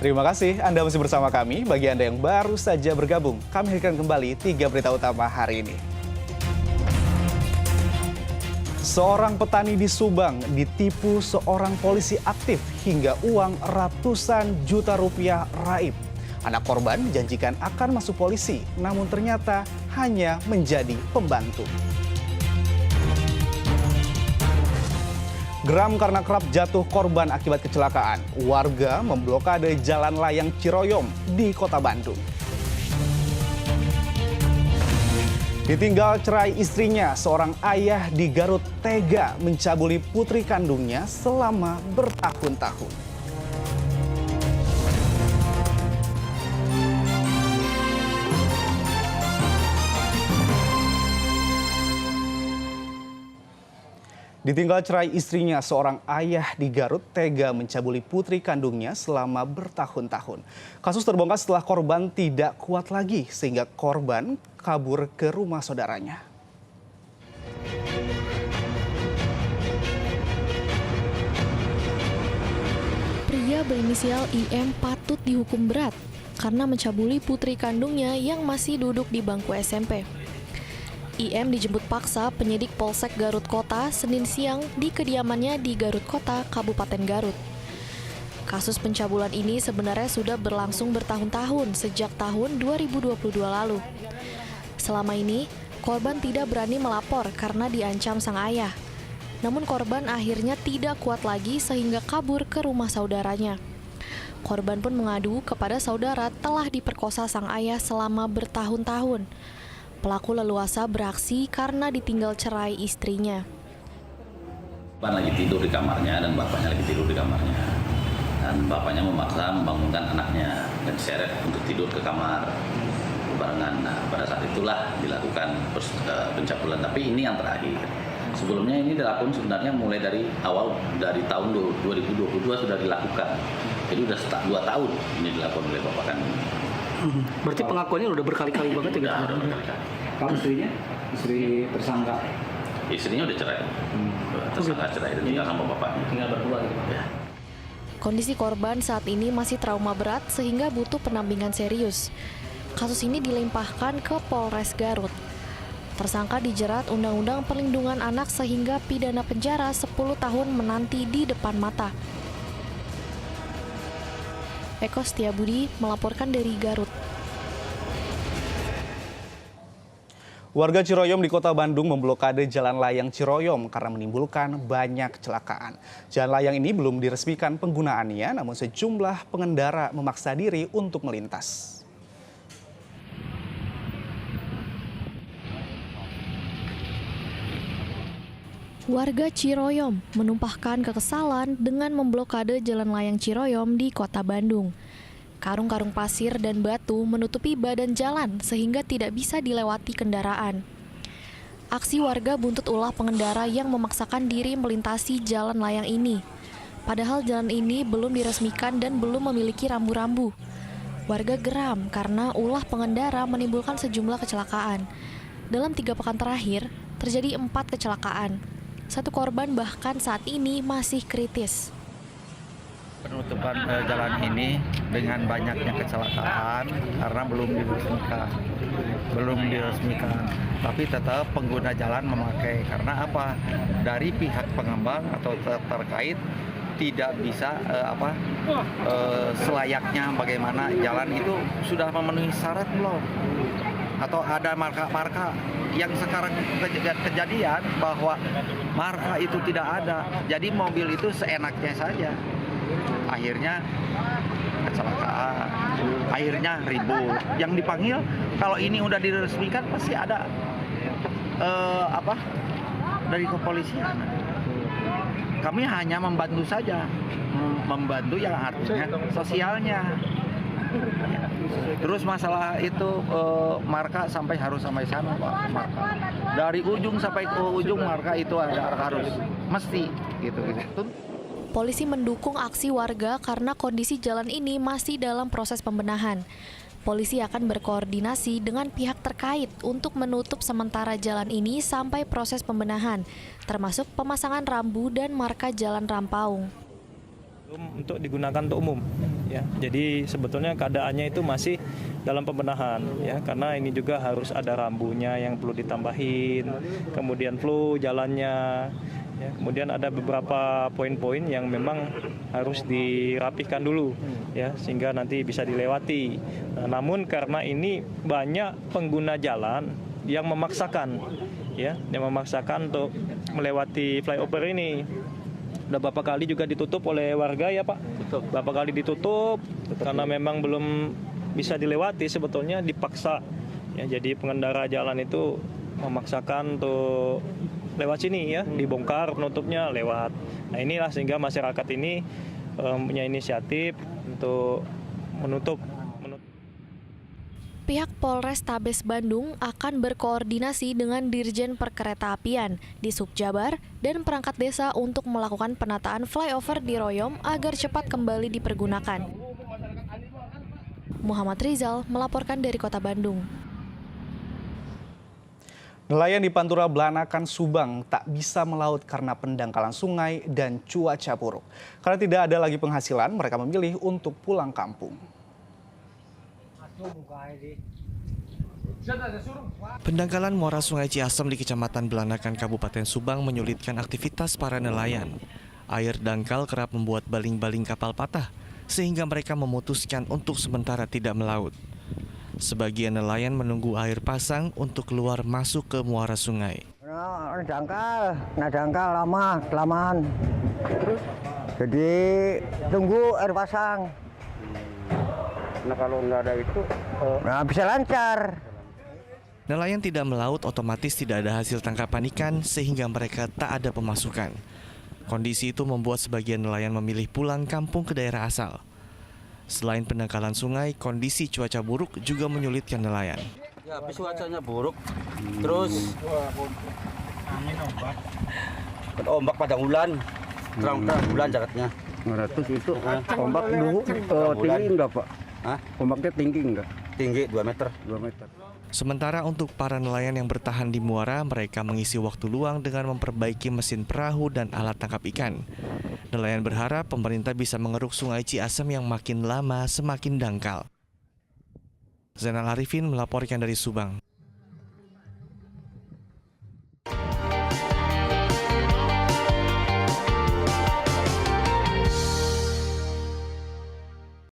Terima kasih Anda masih bersama kami. Bagi Anda yang baru saja bergabung, kami hadirkan kembali 3 berita utama hari ini. Seorang petani di Subang ditipu seorang polisi aktif hingga uang ratusan juta rupiah raib. Anak korban dijanjikan akan masuk polisi, namun ternyata hanya menjadi pembantu. Geram karena kerap jatuh korban akibat kecelakaan, warga memblokade jalan layang Ciroyom di Kota Bandung. Ditinggal cerai istrinya, seorang ayah di Garut tega mencabuli putri kandungnya selama bertahun-tahun. Ditinggal cerai istrinya, seorang ayah di Garut tega mencabuli putri kandungnya selama bertahun-tahun. Kasus terbongkar setelah korban tidak kuat lagi sehingga korban kabur ke rumah saudaranya. Pria berinisial IM patut dihukum berat karena mencabuli putri kandungnya yang masih duduk di bangku SMP. IM dijemput paksa penyidik Polsek Garut Kota Senin siang di kediamannya di Garut Kota, Kabupaten Garut. Kasus pencabulan ini sebenarnya sudah berlangsung bertahun-tahun sejak tahun 2022 lalu. Selama ini, korban tidak berani melapor karena diancam sang ayah. Namun korban akhirnya tidak kuat lagi sehingga kabur ke rumah saudaranya. Korban pun mengadu kepada saudara telah diperkosa sang ayah selama bertahun-tahun. Pelaku leluasa beraksi karena ditinggal cerai istrinya. Lagi tidur di kamarnya dan bapaknya lagi tidur di kamarnya. Dan bapaknya memaksa membangunkan anaknya dan diseret untuk tidur ke kamar barengan. Nah, pada saat itulah dilakukan pencabulan. Tapi ini yang terakhir. Sebelumnya ini dilakukan sebenarnya mulai dari tahun 2022 sudah dilakukan. Jadi sudah 2 tahun ini dilakukan oleh bapak kandung. Berarti pengakuannya udah berkali-kali banget ya? Udah berkali-kali. Kalau istrinya? Istri tersangka? Istrinya udah cerai. Tersangka cerai dan tinggal sama bapaknya. Tinggal berdua gitu. Ya. Kondisi korban saat ini masih trauma berat sehingga butuh pendampingan serius. Kasus ini dilimpahkan ke Polres Garut. Tersangka dijerat Undang-Undang Perlindungan Anak sehingga pidana penjara 10 tahun menanti di depan mata. Eko Setiabudi melaporkan dari Garut. Warga Ciroyom di Kota Bandung memblokade jalan layang Ciroyom karena menimbulkan banyak kecelakaan. Jalan layang ini belum diresmikan penggunaannya, namun sejumlah pengendara memaksa diri untuk melintas. Warga Ciroyom menumpahkan kekesalan dengan memblokade jalan layang Ciroyom di Kota Bandung. Karung-karung pasir dan batu menutupi badan jalan sehingga tidak bisa dilewati kendaraan. Aksi warga buntut ulah pengendara yang memaksakan diri melintasi jalan layang ini. Padahal jalan ini belum diresmikan dan belum memiliki rambu-rambu. Warga geram karena ulah pengendara menimbulkan sejumlah kecelakaan. Dalam 3 pekan terakhir, terjadi 4 kecelakaan. 1 korban bahkan saat ini masih kritis. Penutupan jalan ini dengan banyaknya kecelakaan karena belum diresmikan. Tapi tetap pengguna jalan memakai karena apa? Dari pihak pengembang atau terkait tidak bisa selayaknya bagaimana jalan itu sudah memenuhi syarat belum? Atau ada marka-marka yang sekarang kejadian bahwa marka itu tidak ada. Jadi mobil itu seenaknya saja. Akhirnya kecelakaan, akhirnya ribut. Yang dipanggil kalau ini udah diresmikan pasti ada dari kepolisian. Kami hanya membantu saja, membantu yang artinya sosialnya. Terus masalah itu marka harus sampai sana Pak, marka. Dari ujung sampai ke ujung marka itu harus mesti gitu. Polisi mendukung aksi warga karena kondisi jalan ini masih dalam proses pembenahan. Polisi akan berkoordinasi dengan pihak terkait untuk menutup sementara jalan ini sampai proses pembenahan, termasuk pemasangan rambu dan marka jalan rampaung. Untuk digunakan untuk umum, ya. Jadi sebetulnya keadaannya itu masih dalam pembenahan, ya, karena ini juga harus ada rambunya yang perlu ditambahin, kemudian flow jalannya, ya, kemudian ada beberapa poin-poin yang memang harus dirapihkan dulu, ya, sehingga nanti bisa dilewati. Nah, namun karena ini banyak pengguna jalan yang memaksakan, ya, untuk melewati flyover ini. Udah beberapa kali juga ditutup oleh warga ya Pak. Beberapa kali ditutup karena memang belum bisa dilewati, sebetulnya dipaksa. Ya, jadi pengendara jalan itu memaksakan untuk lewat sini, ya, dibongkar penutupnya lewat. Nah, inilah sehingga masyarakat ini punya inisiatif untuk menutup. Pihak Polres Tabes Bandung akan berkoordinasi dengan Dirjen Perkeretaapian di Subjabar dan perangkat desa untuk melakukan penataan flyover di Royom agar cepat kembali dipergunakan. Muhammad Rizal melaporkan dari Kota Bandung. Nelayan di Pantura Belanakan, Subang tak bisa melaut karena pendangkalan sungai dan cuaca buruk. Karena tidak ada lagi penghasilan, mereka memilih untuk pulang kampung. Pendangkalan muara Sungai Ciasem di Kecamatan Belanakan, Kabupaten Subang menyulitkan aktivitas para nelayan. Air dangkal kerap membuat baling-baling kapal patah, sehingga mereka memutuskan untuk sementara tidak melaut. Sebagian nelayan menunggu air pasang untuk keluar masuk ke muara sungai. Dangkal lama, kelamaan. Jadi tunggu air pasang. Nah kalau nggak ada itu, bisa lancar. Nelayan tidak melaut otomatis tidak ada hasil tangkapan ikan sehingga mereka tak ada pemasukan. Kondisi itu membuat sebagian nelayan memilih pulang kampung ke daerah asal. Selain pendangkalan sungai, kondisi cuaca buruk juga menyulitkan nelayan. Ya, habis cuacanya buruk, terus ombak pada bulan, terang-terang bulan jaketnya. 200 itu ombak dulu tinggi enggak Pak? Ombaknya tinggi enggak? Tinggi 2 meter. 2 meter. Sementara untuk para nelayan yang bertahan di muara, mereka mengisi waktu luang dengan memperbaiki mesin perahu dan alat tangkap ikan. Nelayan berharap pemerintah bisa mengeruk sungai Ciasem yang makin lama semakin dangkal. Zainal Arifin melaporkan dari Subang.